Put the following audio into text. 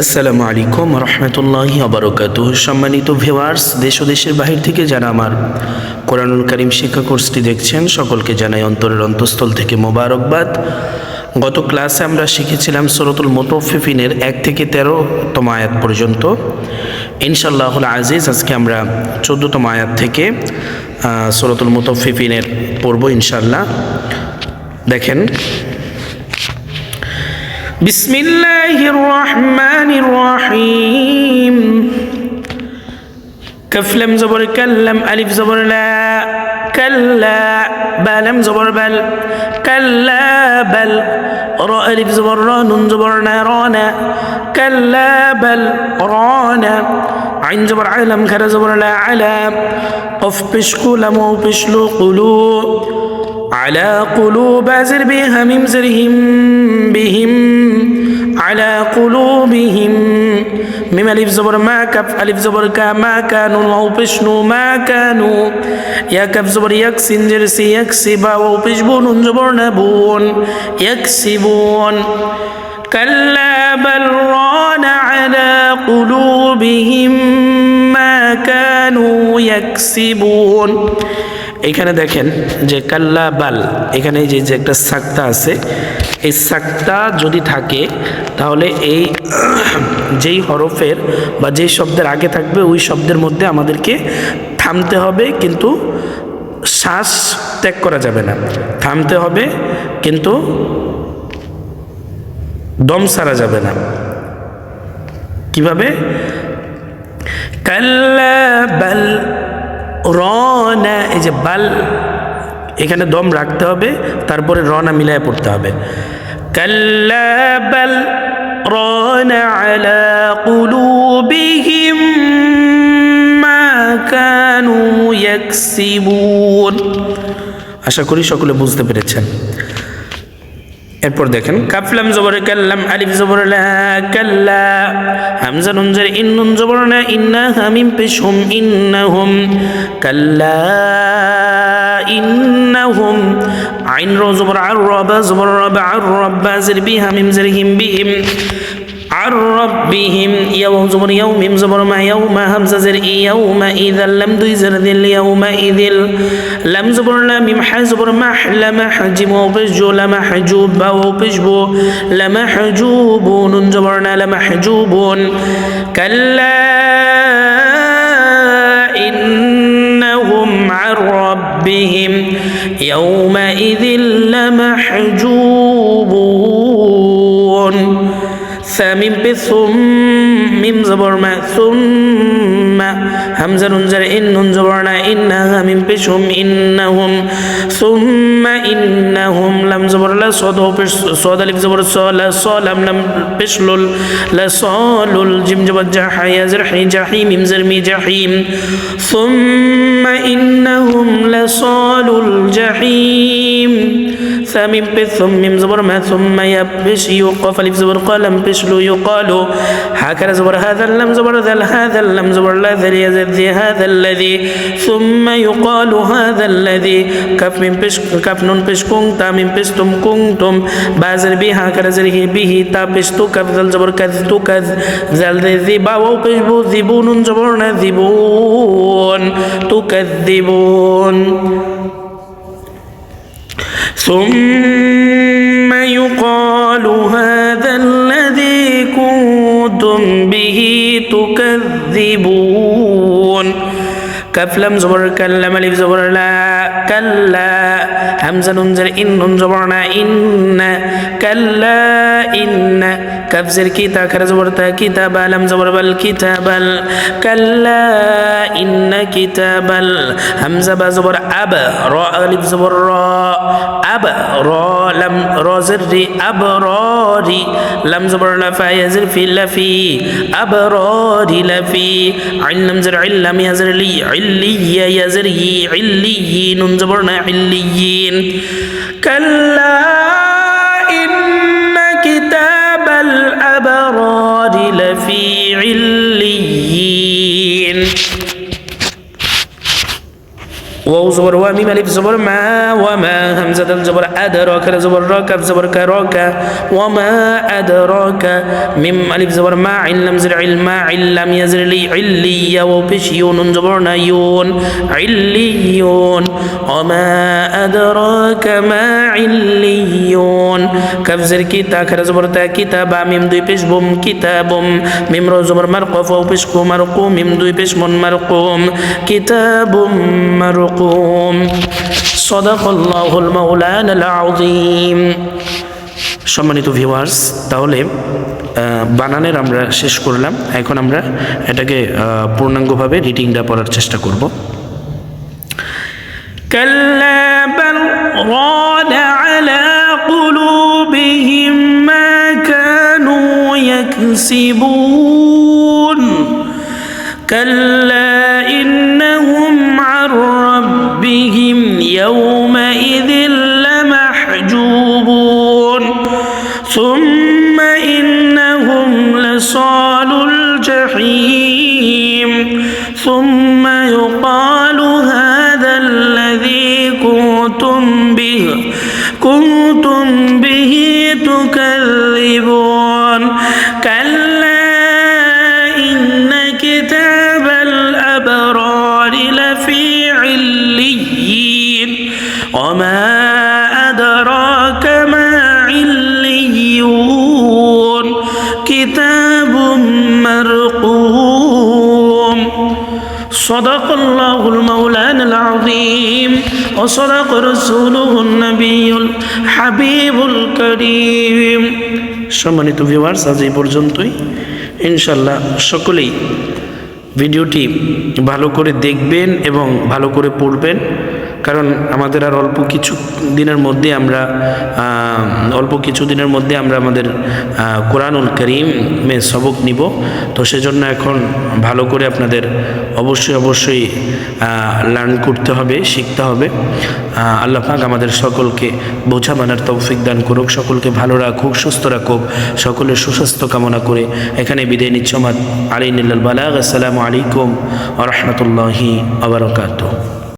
আসসালামু আলাইকুম রহমতুল্লাহি ওয়া সম্মানিত ভিউয়ার্স, দেশ ও দেশের বাহির থেকে যারা আমার কোরআনুল কারীম শিক্ষা কোর্সটি দেখছেন সকলকে জানাই অন্তরের অন্তঃস্থল থেকে মোবারকবাদ। গত ক্লাসে আমরা শিখেছিলাম সূরাতুল মুতাফফিফিনের 1 থেকে 13তম আয়াত পর্যন্ত। ইনশাআল্লাহুল আজিজ আজকে আমরা 14তম আয়াত থেকে সূরাতুল মুতাফফিফিনের পড়ব ইনশাআল্লাহ। দেখেন, বিসমিল্লাহির রহমানির রহিম। কাফ লাম জবর কাল্লাম, আলিফ জবর লা, কাল্লা, বা লাম জবর বাল, কাল্লা বাল, রা আলিফ জবর রা, নুন জবর না, রানা, কাল্লা বাল রানা, আইন জবর আলাম, খারা জবর লা, আলা, কফ পেশকু, লাম ও পেশলু, কুলু, على قلوب زر بها ميم زرهم بهم على قلوبهم ميم ألف زبر ما كف ألف زبر كا ما كانوا لو بشنو ما كانوا يا كف زبر يكسن جرسي يكسبا وبشبون زبر نبون يكسبون كلا بل ران على قلوبهم ما كانوا يكسبون। এখানে দেখেন যে কাল্লা বাল, এখানে যে একটা সাক্তা আছে, এই সাক্তা যদি থাকে তাহলে এই যেই হরফের বা যেই শব্দের আগে থাকবে ওই শব্দের মধ্যে আমাদেরকে থামতে হবে, কিন্তু শ্বাস ত্যাগ করা যাবে না। থামতে হবে কিন্তু দম সারা যাবে না। কিভাবে? কাল্লা বাল রনা, এই যে বাল, এখানে দম রাখতে হবে, তারপরে রনা মিলায় পড়তে হবে। কাল্লা বাল রানা আলা কুলুবিহিম মা কানু ইয়াকসিবুন। আশা করি সকলে বুঝতে পেরেছেন। এরপর দেখেন, কাফ লাম জবর কাল্লাম, আলিফ জবর লা, কাল্লা, হামজা নুন জের ইন, নুন জবর না, ইন্না, হামিম পেশ হুম, ইন্নাহুম, কাল্লা ইন্নাহুম, আইন র জবর আর, রাবা জবর রাবা, আর রাব্বা জের বি, হামিম জের হিম, বিহিম, আর রাব্বিহিম, ইয়াও জবর ইয়াও, মিম জবর মা, ইয়াউমা, হামজা জের ই, ইয়াউমা, ইযাল লাম দুই জের দিল, ইয়াউমা ইযিল, লাম জবর লা, মিম হা জবর মাহ, লামা হাজিম ওয়া পেশজু, লামা হাজুব, বা ওয়া পেশবু, লামা হাজুবু, নুন জবর না, লামা হাজুবুন, কাল্লা ইন্নাহুম আন রাব্বিহিম ইয়াউমা ইযিল লামাহজুবুন। সামিম পে সুম, মিম জবর মা, সুম্মা, হামজা নুন জের ইন, নুন জবর না, ইন্না, হামিম পে সুম, ইন্নাহুম, সুম্মা ইন্নাহুম, লাম জবর লা, সাদ ও পেশ, সাদ আলিফ জবর সা, লা সা, লাম লাম পেশলুল, লা সালুল, জিম জবর জাহা, ইয়া জের হি, জাহিম, মিম জের মি, জাহিম, সুম্মা ইন্নাহুম লাসালুল জাহিম। সামিম পে সুম, মিম জবর মা, সুম্মা ইয়া পেশ ইউ, কফ আলিফ জবর কলম পেশলু, ইউকালু, হাকারা জবর হাযা, লাম জবর যাল, হাযা লাম জবর লা, যাল ইয়া যাদ, হাযাল্লাযী, সুম্মা ইউকালু হাযাল্লাযী, কাফ মিম পেশ, কাফ নুন পেশ কুং, তা মিম পেশ তুম, কুনতুম, বা জের বি, হাকারা জের হি, বিহি, তা পেশ তু, কাফ যাল জবর কাজ, তু কাজ, যাল জি, বা ওয়া পেশ বু, জিবু, নুন জবর না, জিবুন, তুকাযযিবুন। ثم يقال هذا الذي كنتم به تكذبون। কাফ লাম জবর কাল্লাম, আলিফ জবর লা, কাল্লা, হামজা নুন জের ইন, নুন জবর না, ইন্না, কাল্লা ইন্না, কাফ জের কি, তা খারা জবর তা, কিতাবা, লাম জবর বাল, কিতাবাল, কাল্লা ইন্না কিতাবাল, হামজা বা জবর আব, রা আলিফ জবর রা, আব রা, লাম রা জের রি, আবরারি, লাম জবর লা, ফা ইয়া জের ফি, লাফি, আবরারি লাফি, আইন লাম জের ইল্লাম, ইয়া জের লি, ইল্লিয়া, ইয়া জের ই, ইল্লিয়িন, নুন জবর না, ইল্লিয়িন, কাল্লা ইন্না কিতাবাল আবরারি লাফি ইল্লিয়িন। ওয়াও জবর ওয়া মিম আলিফ জবর মা ওয়া মা হামজা দাল জবর আদরাকা জবর রা কাফ জবর কা রাকা ওয়া মা আদরাকা মিম আলিফ জবর মা আইন লাম জের ইলমা ইল্লাম ইয়াজর লি ইল্লিয়া ওয়া পেশ ইউন জবর না ইউন ইল্লিয়ুন ওয়া মা আদরাকা মা ইল্লিয়ুন কাফ জের কি তা খরা জবর তা কিতাবা মিম দুই পেশ বুম কিতাবুম মিম র জবর মারকাফ ওয়া পেশ কু মারকু মিম দুই পেশ মুন মারকুম কিতাবুম মারকুম সাদাকাল্লাহুল মাওলানাল আযীম। সম্মানিত ভিউয়ার্স, তাহলে বানানের আমরা শেষ করলাম। এখন আমরা এটাকে পূর্ণাঙ্গভাবে রিডিংটা পড়ার চেষ্টা করব। কাল্লা বাল রানা আলা কুলুবিহিম মা কানু ইয়াকসিবুন কাল্লা ইন্নাহুম আন রাব্বিহিম ইয়াওমাইযিন লামাহজুবুন সুম্মা ইন্নাহুম লাসালুল জাহিম সুম্মা ইউকালু হাযাল্লাযী কুনতুম বিহি তুকাযযিবুন কাল্লা ইন্না কিতাবাল আবরারি লাফি ইল্লিয়্যিন ওয়া মা আদরাকা মা ইল্লিয়্যুন কিতাবুম মারকুম সাদাকাল্লাহুল মাওলানাল আযীম ওয়া সাদাকা রাসূলুহুন নাবিয়্যুল হাবিবুল কারীম। সম্মানিত ভিউয়ার্স, আজ এই পর্যন্তই। ইনশাআল্লাহ সকলেই ভিডিওটি ভালো করে দেখবেন এবং ভালো করে পড়বেন, কারণ আমাদের আর অল্প কিছু দিনের মধ্যে আমরা আমাদের কোরআনুল কারীমে সবক নিব। তো সেজন্য এখন ভালো করে আপনাদের অবশ্যই লার্ন করতে হবে, শিখতে হবে। আল্লাহ পাক আমাদের সকলকে বোঝা মানার তৌফিক দান করুক, সকলকে ভালো রাখুক, সুস্থ রাখুক, সকলের সুস্বাস্থ্য কামনা করে এখানে বিদায় নিচ্ছি। আলাইকুম ওয়া রাহমাতুল্লাহি ওয়া বারাকাতুহু।